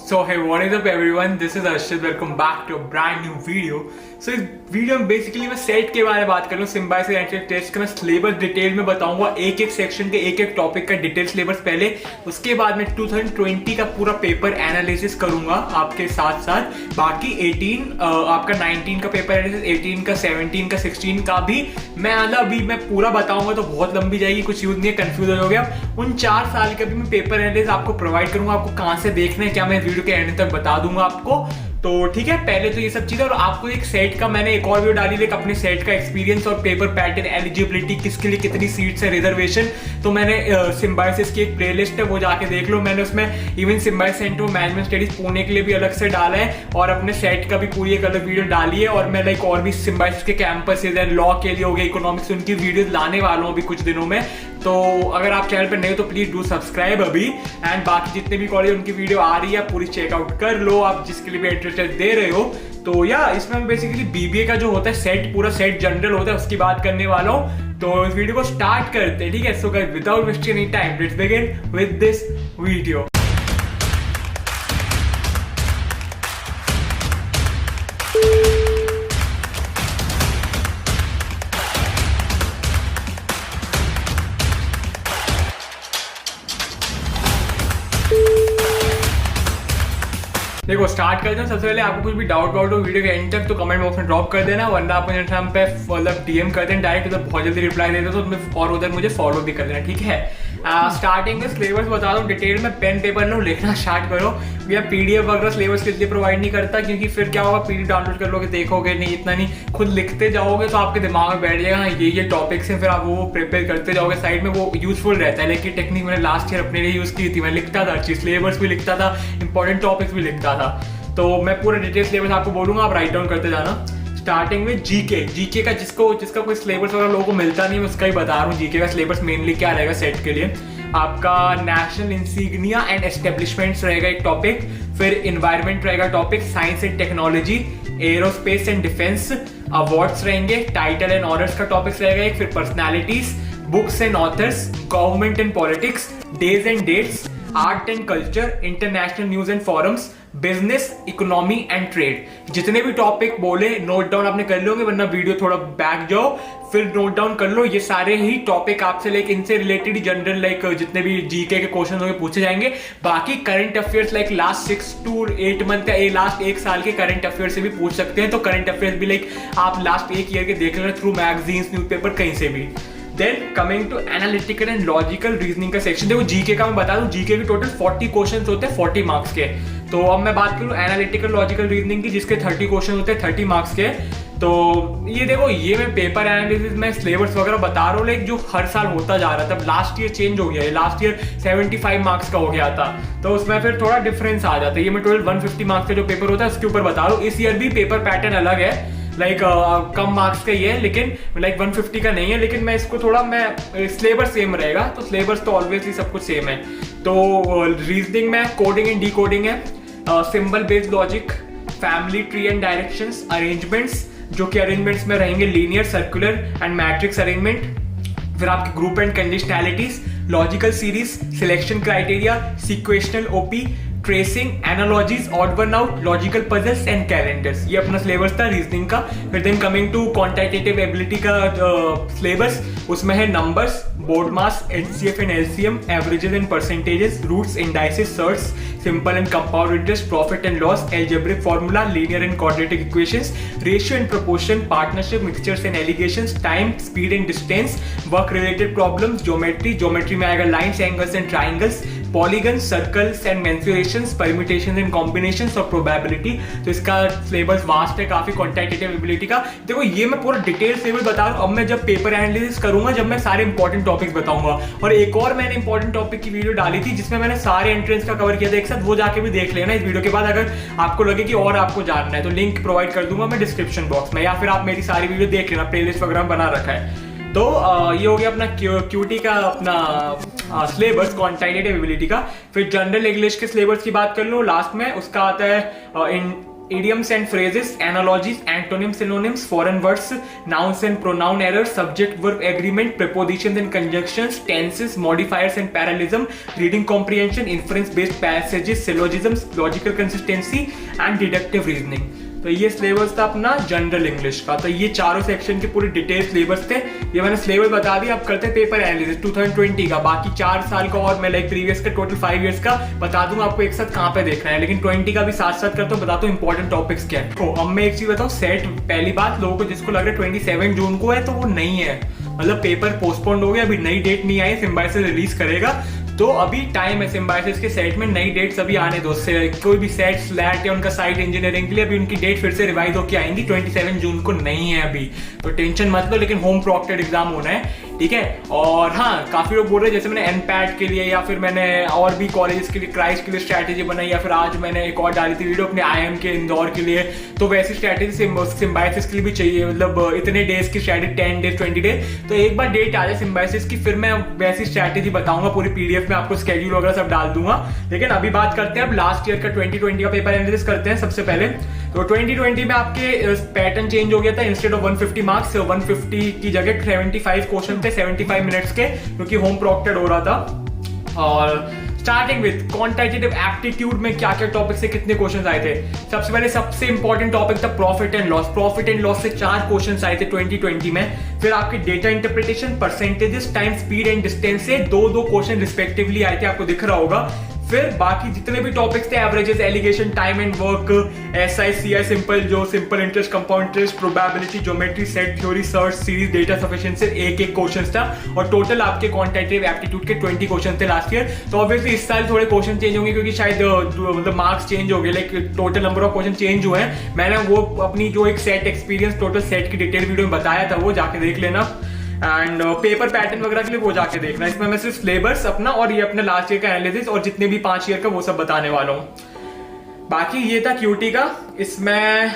So hey, what is up everyone? This is Arshad. Welcome back to a brand new video. So इस video में basically मैं set के बारे में बात कर रहा हूँ, सिम्बायोसिस एंटीबॉडी टेस्ट का मैं सिलेबस डिटेल में बताऊंगा, एक एक सेक्शन के एक एक टॉपिक का डिटेल सिलेबस पहले, उसके बाद मैं 2020 का पूरा पेपर एनालिसिस करूंगा आपके साथ साथ। बाकी 18 आपका 19 का पेपर एनालिसिस, 18 का 17 का 16 का भी मैं अभी मैं पूरा बताऊंगा तो बहुत लंबी जाएगी, कुछ यूज नहीं है, कंफ्यूज हो गया। उन 4 साल का भी मैं पेपर एनालिसिस आपको प्रोवाइड करूंगा, आपको कहां से देखना है क्या मैं वीडियो के एंड तक बता दूंगा आपको। तो ठीक है, पहले तो ये सब चीजें, और आपको एक सेट का मैंने एक और वीडियो डाली है, अपने सेट का एक्सपीरियंस और पेपर पैटर्न, एलिजिबिलिटी, किसके लिए कितनी सीट्स है, रिजर्वेशन। तो मैंने सिम्बायोसिस की एक प्लेलिस्ट है, वो जाके देख लो। मैंने उसमें even symbiosis centre management studies Pune के लिए भी अलग से डाला है, और अपने सेट का भी पूरी एक अलग वीडियो डाली है। और मैं और भी सिम्बायोसिस के कैंपसेज है, लॉ के लिए हो गया, इकोनॉमिक्स, उनकी वीडियोज लाने वाला हूँ अभी कुछ दिनों में। तो अगर आप चैनल पर नए हो तो प्लीज डू सब्सक्राइब अभी। एंड बाकी जितने भी कॉलेज उनकी वीडियो आ रही है पूरी चेकआउट कर लो, आप जिसके लिए भी इंटरेस्ट दे रहे हो। तो या इसमें बेसिकली बीबीए का जो होता है सेट, पूरा सेट जनरल होता है, उसकी बात करने वाला हूँ। तो इस वीडियो को स्टार्ट करते हैं, ठीक है। So guys, without wasting any time, let's begin with this video. देखो स्टार्ट करते हैं। सबसे पहले आपको कुछ भी डाउट हो वीडियो के एंड तक तो कमेंट बॉक्स में ड्रॉप कर देना, वरना आप मुझे इंस्टाग्राम पे मतलब डीएम कर देना डायरेक्ट, उधर बहुत जल्दी रिप्लाई दे दो तो तुम्हें, और उधर मुझे फॉलो भी कर देना, ठीक है। स्टार्टिंग में सिलेबस बता दो डिटेल में, पेन पेपर लो, लिखना स्टार्ट करो। भैया पीडीएफ वगैरह सिलेबस के लिए प्रोवाइड नहीं करता, क्योंकि फिर क्या होगा, पीडीएफ डाउनलोड कर लोगे, देखोगे नहीं, इतना नहीं, खुद लिखते जाओगे तो आपके दिमाग में बैठ जाएगा ये टॉपिक्स हैं, फिर आप वो प्रिपेयर करते जाओगे साइड में, वो यूजफुल रहता है। लेकिन टेक्निक मैंने लास्ट ईयर अपने लिए यूज की थी, मैं लिखता था अच्छी सिलेबस भी लिखता था, इंपॉर्टेंट टॉपिक्स भी लिखता था। तो मैं पूरा डिटेल सिलेबस आपको बोलूंगा, आप राइट डाउन करते जाना। स्टार्टिंग में जीके का जिसका कोई सिलेबस वगैरह लोगों को मिलता नहीं, मैं उसका ही बता रहा हूँ। जीके का सिलेबस मेनली क्या रहेगा सेट के लिए, आपका नेशनल इंसिग्निया एंड एस्टेब्लिशमेंट्स रहेगा एक टॉपिक, फिर इन्वायरमेंट रहेगा topic, science and technology, aerospace and defence, awards रहेंगे, टाइटल एंड ऑनर्स का टॉपिक रहेगा एक, फिर personalities, books and authors, government and politics, days and dates, art and culture, international news and forums, business, economy and trade. जितने भी topic बोले note down आपने कर लोगे, वरना वीडियो थोड़ा बैक जाओ फिर नोट डाउन कर लो। ये सारे ही टॉपिक आपसे लाइक इनसे रिलेटेड जनरल लाइक जितने भी जीके के क्वेश्चन होंगे पूछे जाएंगे। बाकी current affairs like last 6 to 8 month या लास्ट 1 साल के करंट अफेयर्स से भी पूछ सकते हैं। तो करंट अफेयर्स भी लाइक आप लास्ट 1 ईयर के देख लेना थ्रू मैगजीन्स, न्यूज़पेपर, कहीं से भी। Then coming to analytical and logical reasoning का सेक्शन। देखो जीके का मैं बता दूं, जीके के टोटल 40 क्वेश्चंस होते हैं 40 मार्क्स के। तो अब मैं बात करूं एनालिटिकल लॉजिकल रीजनिंग की, जिसके 30 क्वेश्चन होते हैं 30 मार्क्स के। तो ये देखो, ये मैं पेपर एनालिसिस में सिलेबस वगैरह बता रहा हूँ, लाइक जो हर साल होता जा रहा था। लास्ट ईयर चेंज हो गया है, लास्ट ईयर 75 मार्क्स का हो गया था, तो उसमें फिर थोड़ा डिफरेंस आ जाता है। ये मैं टोटल 150 मार्क्स का जो पेपर होता है उसके ऊपर बता रहा हूँ। इस ईयर भी पेपर पैटर्न अलग है, लाइक कम मार्क्स का ही है, लेकिन लाइक 150 का नहीं है। लेकिन मैं इसको थोड़ा सिलेबस सेम रहेगा, तो सिलेबस तो ऑलवेजली सब कुछ सेम है। तो रीजनिंग में कोडिंग एंड डीकोडिंग है, symbol based logic, family tree and directions, arrangements, जो कि अरेंजमेंट्स में रहेंगे linear, circular and matrix arrangement, फिर आपके group and conditionalities, logical series, selection criteria, sequential OP, tracing, analogies, odd one out, logical puzzles and calendars. ये अपना syllabus था reasoning का। फिर then coming to quantitative ability का सिलेबस, उसमें है numbers, BODMAS, HCF and LCM, averages and percentages, roots, indices, surds, simple and compound interest, profit and loss, algebraic formula, linear and quadratic equations, ratio and proportion, partnership, mixtures and alligations, time, speed and distance, work related problems, geometry में आएगा lines, angles and triangles, polygon, circles and mensurations, permutations and combinations और probability. तो इसका syllabus vast है काफी, quantitative ability का। देखो ये मैं पूरा डिटेल सिलेबस बता रहा हूँ। अब मैं जब पेपर एनालिसिस करूंगा, जब मैं सारे इंपॉर्टेंट टॉपिक्स बताऊंगा। और एक और मैंने इंपॉर्टेंट टॉपिक की वीडियो डाली थी जिसमें मैंने सारे एंट्रेंस का कवर किया था एक साथ, वो जाके भी देख लेना इस वीडियो के बाद, अगर आपको लगे कि और आपको जानना है तो लिंक प्रोवाइड कर दूंगा मैं डिस्क्रिप्शन बॉक्स में, या फिर आप मेरी सारी वीडियो देख लेना, प्लेलिस्ट वगैरह बना रखा है। तो ये हो गया अपना क्यूटी का अपना सिलेबस, क्वांटिटेटिव एबिलिटी का। फिर जनरल इंग्लिश के सिलेबस की बात कर लो लास्ट में, उसका आता है idioms and phrases, analogies, antonyms, synonyms, foreign words, nouns and pronoun errors, subject verb agreement, prepositions and conjunctions, tenses, modifiers and parallelism, reading comprehension, inference based passages, syllogisms, logical consistency and deductive reasoning. तो ये syllabus था अपना general English का। तो ये चारों section के पूरे डिटेल सिलेबस थे। ये मैंने सिलेबस बता दिया। अब करते हैं पेपर एनालिसिस 2020 का। बाकी 4 साल का और मैं लाइक प्रीवियस का टोटल 5 इयर्स का बता दूंगा आपको एक साथ कहाँ पे देखना है, लेकिन 20 का भी साथ साथ करता हूँ, बताता हूँ इंपॉर्टेंट टॉपिक्स क्या है। तो अब मैं एक चीज बताऊँ, सेट पहली बात लोगों को जिसको लग रहा है 27 जून को है, तो वो नहीं है। मतलब पेपर पोस्टपोन्ड हो गया, अभी नई डेट नहीं आई, सिम्बायोसिस रिलीज करेगा, तो अभी टाइम है सिम्बायोसिस के सेट में नई डेट्स अभी आने दो। कोई भी सेट स्लैट या उनका साइट इंजीनियरिंग के लिए अभी उनकी डेट फिर से रिवाइज होकर आएंगी। 27 जून को नहीं है अभी, तो टेंशन मत लो, लेकिन होम प्रोक्टेड एग्जाम होना है, ठीक है। और हाँ, काफी लोग बोल रहे हैं जैसे मैंने एनपैट के लिए या फिर मैंने और भी कॉलेजेस के लिए क्राइस्ट के लिए स्ट्रैटेजी बनाई, या फिर आज मैंने एक और डाली थी वीडियो अपने IIM के इंदौर के लिए, तो वैसी स्ट्रैटेजी सिम्बायोसिस के लिए भी चाहिए। मतलब इतने डेज की स्ट्रैटेजी, 10 डेज 20 डेज, तो एक बार डेट आ जाए सिम्बायोसिस की, फिर मैं वैसी स्ट्रैटेजी बताऊंगा, पूरी PDF में आपको स्केड्यूल वगैरह सब डाल दूंगा। लेकिन अभी बात करते हैं अब लास्ट ईयर का 2020 का पेपर एनालिसिस करते हैं सबसे पहले। तो 2020 में आपके पैटर्न चेंज हो गया था। इंस्टेड ऑफ 150 मार्क्स 150 की जगह 75 क्वेश्चन थे 75 मिनट्स के, क्योंकि होम प्रोक्टेड हो रहा था। और स्टार्टिंग विद क्वांटिटेटिव एप्टीट्यूड में क्या क्या टॉपिक से कितने क्वेश्चंस आए थे। सबसे पहले सबसे इंपॉर्टेंट टॉपिक था profit and loss. Profit and loss से 4 क्वेश्चंस आए थे 2020 में। फिर आपके data interpretation, percentages, time, speed and distance से 2-2 क्वेश्चन रिस्पेक्टिवली आए थे, आपको दिख रहा होगा। फिर बाकी जितने भी टॉपिक्स थे, averages, alligation, time and work, SI, CI, simple interest, compound interest, probability, geometry, set theory, search, series, data sufficiency, एक क्वेश्चन था। और टोटल आपके क्वांटिटेटिव एप्टीट्यूड के 20 क्वेश्चन थे लास्ट ईयर। तो ऑब्वियसली इस साल थोड़े क्वेश्चन चेंज होंगे, क्योंकि शायद मतलब मार्क्स चेंज हो गए, like total number of question change हुए हैं। मैंने वो अपनी जो एक सेट एक्सपीरियंस टोटल सेट की डिटेल वीडियो में बताया था, वो जाके देख लेना। एंड पेपर पैटर्न वगैरह के लिए वो जाके देखना। इसमें मैं सिर्फ सिलेबस अपना और ये अपने लास्ट ईयर का एनालिसिस और जितने भी 5 ईयर का वो सब बताने वाला हूँ। बाकी ये था QT का। इसमें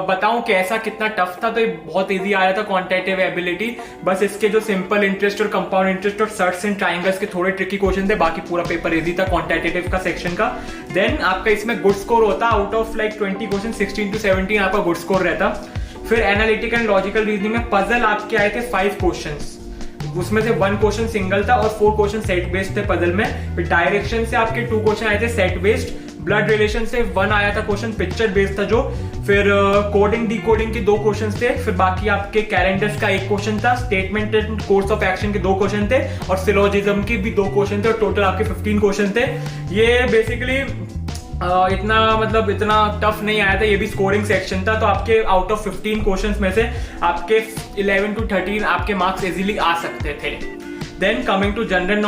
बताऊं कैसा कितना टफ था, तो ये बहुत इजी आया था क्वांटिटेटिव एबिलिटी। बस इसके जो सिंपल इंटरेस्ट और कंपाउंड इंटरेस्ट और सर्ट्स एंड ट्राइंगल्स के थोड़े ट्रिकी क्वेश्चन थे, बाकी पूरा पेपर इजी था क्वांटिटेटिव का सेक्शन का। देन आपका इसमें गुड स्कोर होता, out of like 20 question 16 to 17 आपका गुड स्कोर रहता। फिर एनालिटिकल एंड लॉजिकल रीजनिंग में पजल आपके आए थे 5 क्वेश्चंस, उसमें से 1 क्वेश्चन सिंगल था और 4 क्वेश्चन सेट बेस्ड थे पजल में। फिर डायरेक्शन से आपके 2 क्वेश्चन आए थे सेट बेस्ड। ब्लड रिलेशन से 1 आया था क्वेश्चन पिक्चर बेस्ड था जो। फिर कोडिंग डिकोडिंग के 2 क्वेश्चन थे। फिर बाकी आपके कैलेंडर्स का 1 क्वेश्चन था। Statement and course of action के 2 क्वेश्चन थे और सिलोजिज्म के भी 2 क्वेश्चन थे और टोटल आपके 15 क्वेश्चन थे। ये बेसिकली इतना टफ नहीं आया था, ये भी स्कोरिंग सेक्शन था। तो आपके आउट ऑफ 15 क्वेश्चंस में से आपके 11 to 13 आपके मार्क्स इजीली आ सकते थे। Then coming to general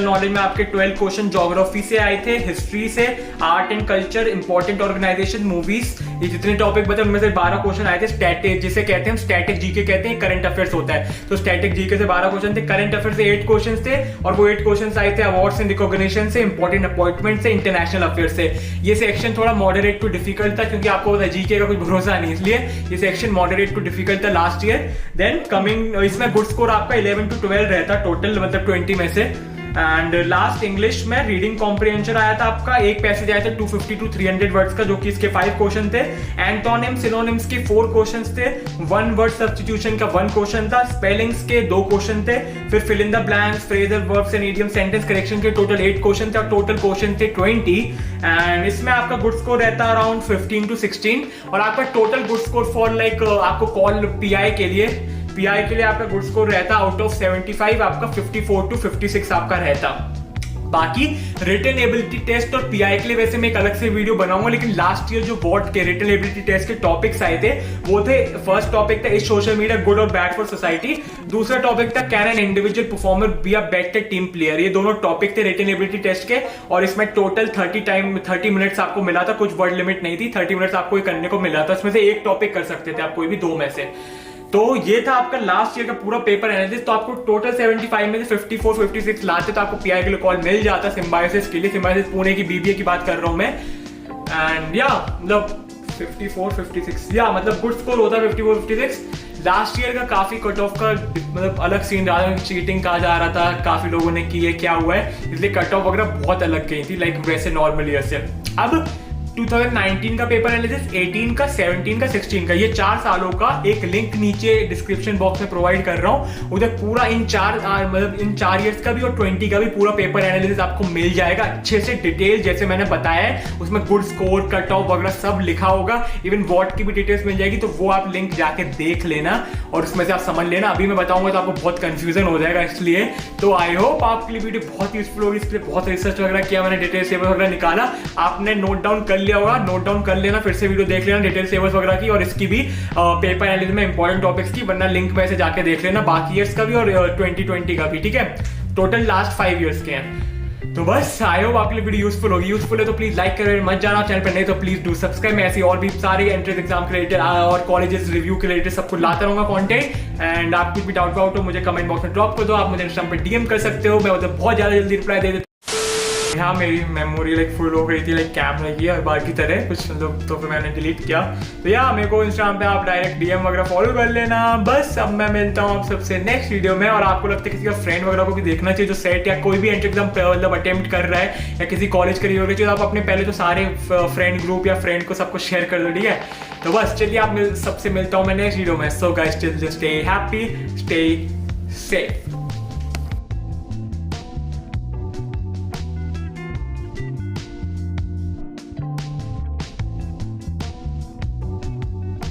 knowledge में आपके 12 क्वेश्चन ज्योग्राफी से आए थे, हिस्ट्री से, art and culture, important organization, movies, ये जितने टॉपिक बचे उनमें से 12 क्वेश्चन आए थे। स्टैटिक जिसे कहते हैं हम, स्टैटिक जीके कहते हैं, करंट अफेयर्स होता है, तो स्टैटिक जीके से 12 क्वेश्चन थे। करंट अफेयर्स से 8 क्वेश्चन थे और वो 8 क्वेश्चन आए थे अवार्ड्स एंड रिकॉग्निशन से, इंपॉर्टेंट अपॉइंटमेंट से, इंटरनेशनल अफेयर्स से। ये सेक्शन थोड़ा मॉडरेट टू डिफिकल्ट था, क्योंकि आपको जीके का कुछ भरोसा नहीं, इसलिए ये सेक्शन मॉडरेट टू डिफिकल्ट था लास्ट ईयर। देन कमिंग इसमें गुड स्कोर आपका 11 to 12 रहता टोटल, मतलब 20 में से। एंड लास्ट इंग्लिश में रीडिंग कॉम्प्रिहेंशन आया था आपका, एक पैसेज आया था 250 to 300 वर्ड्स का, जो कि इसके 5 क्वेश्चन थे। एंटोनिम सिनोनिम्स के 4 क्वेश्चंस थे। 1 वर्ड सब्स्टिट्यूशन का 1 क्वेश्चन था। स्पेलिंग्स के 2 क्वेश्चन थे। फिर fill in the blanks, phrasal verbs and idiom, sentence correction के टोटल 8 क्वेश्चन थे और टोटल क्वेश्चन थे 20। एंड इसमें आपका गुड स्कोर रहता है अराउंड 15 to 16 और आपका total good score for like आपको कॉल पीआई के लिए आपका गुड स्कोर रहता आउट ऑफ 75 आपका 54 to 56 आपका रहता। बाकी रिटन एबिलिटी टेस्ट और पीआई के लिए वैसे मैं एक अलग से वीडियो बनाऊंगा, लेकिन लास्ट ईयर जो वॉट के रिटन एबिलिटी टेस्ट के टॉपिक्स आए थे वो थे, फर्स्ट टॉपिक था इज सोशल मीडिया गुड और बैड फॉर सोसाइटी। दूसरा टॉपिक था can an individual performer be a better team player. ये दोनों टॉपिक थे रिटन एबिलिटी टेस्ट के और इसमें टोटल 30 मिनट्स आपको मिला था, कुछ वर्ड लिमिट नहीं थी, 30 मिनट्स आपको करने को मिला था। उसमें से एक टॉपिक कर सकते थे आप कोई भी 2 में से। तो ये था आपका लास्ट ईयर का पूरा पेपर एनालिसिस। तो आपको टोटल 75 में से 54-56 लाते तो आपको पीआई के लिए कॉल मिल जाता सिम्बायोसिस के लिए। सिम्बायोसिस पुणे की बीबीए की बात कर रहा हूं मैं। एंड या मतलब 54-56 या मतलब गुड स्कोर होता 54-56। लास्ट ईयर का काफी कट ऑफ का मतलब अलग सीन रहा था, चीटिंग कहा जा रहा था, काफी लोगों ने की है, क्या हुआ है, इसलिए कट ऑफ वगैरह बहुत अलग गई थी लाइक वैसे नॉर्मल ईयर से। अब 2019 का पेपर एनालिसिस, 18 का, 17 का, 16 का, ये 4 सालों का एक लिंक नीचे डिस्क्रिप्शन बॉक्स में प्रोवाइड कर रहा हूँ। उधर पूरा इन 4 ईयर्स का भी और 20 का भी पूरा पेपर एनालिसिस आपको मिल जाएगा अच्छे से डिटेल, जैसे मैंने बताया है। उसमें गुड स्कोर, कट ऑफ वगैरह सब लिखा होगा, इवन वॉट की भी डिटेल्स मिल जाएगी। तो वो आप लिंक जाके देख लेना और उसमें से आप समझ लेना। अभी मैं बताऊंगा तो आपको बहुत कंफ्यूजन हो जाएगा, इसलिए तो आई होप आपके लिए वीडियो बहुत यूजफुल होगी। इसके लिए बहुत रिसर्च वगैरह किया मैंने, डिटेल सेवर्स वगैरह निकाला, आपने नोट डाउन कर लिया होगा, नोट डाउन कर लेना, फिर से वीडियो देख लेना डिटेल सेवर्स वगैरह की और इसकी भी पेपर एनालिसिस में इंपॉर्टेंट टॉपिक्स की, वरना लिंक में से जाके देख लेना बाकी ईयर्स का भी और 2020 का भी, ठीक है। टोटल लास्ट 5 ईयर्स के हैं। तो बस आई होप आपके लिए वीडियो यूजफुल होगी। यूजफुल है तो प्लीज लाइक करें, मत जाना चैनल पर, नहीं तो प्लीज डू सब्सक्राइब। मैं ऐसी और भी सारे एंट्रेंस एग्जाम के रिलेटेड और कॉलेजेस रिव्यू के रिलेटेड सब कुछ लाता रहूंगा कंटेंट। एंड आप कुछ भी डाउट हो मुझे कमेंट बॉक्स में ड्रॉप कर दो, आप मुझे इंस्टाग्राम पे डीएम कर सकते हो, मैं उधर बहुत ज्यादा जल्दी रिप्लाई दे देता हूं। यहाँ मेरी मेमोरी लाइक फुल हो गई थी लाइक कैमरे की हर बार की तरह कुछ लोग, तो फिर मैंने डिलीट किया। तो या मेरे को इंस्टाग्राम पे आप डायरेक्ट डीएम वगैरह फॉलो कर लेना। बस अब मैं मिलता हूँ आप सबसे नेक्स्ट वीडियो में। और आपको लगता है किसी का फ्रेंड वगैरह को भी देखना चाहिए जो सेट या कोई भी एंट्रेंस एग्जाम मतलब अटेम्प्ट कर रहा है या किसी कॉलेज का रिव्यू चाहिए, तो आप अपने पहले तो सारे फ्रेंड ग्रुप या फ्रेंड को सबको शेयर कर दो, ठीक है। तो बस चलिए आप सबसे मिलता हूँ मैं नेक्स्ट वीडियो में। So guys till just stay happy, stay safe.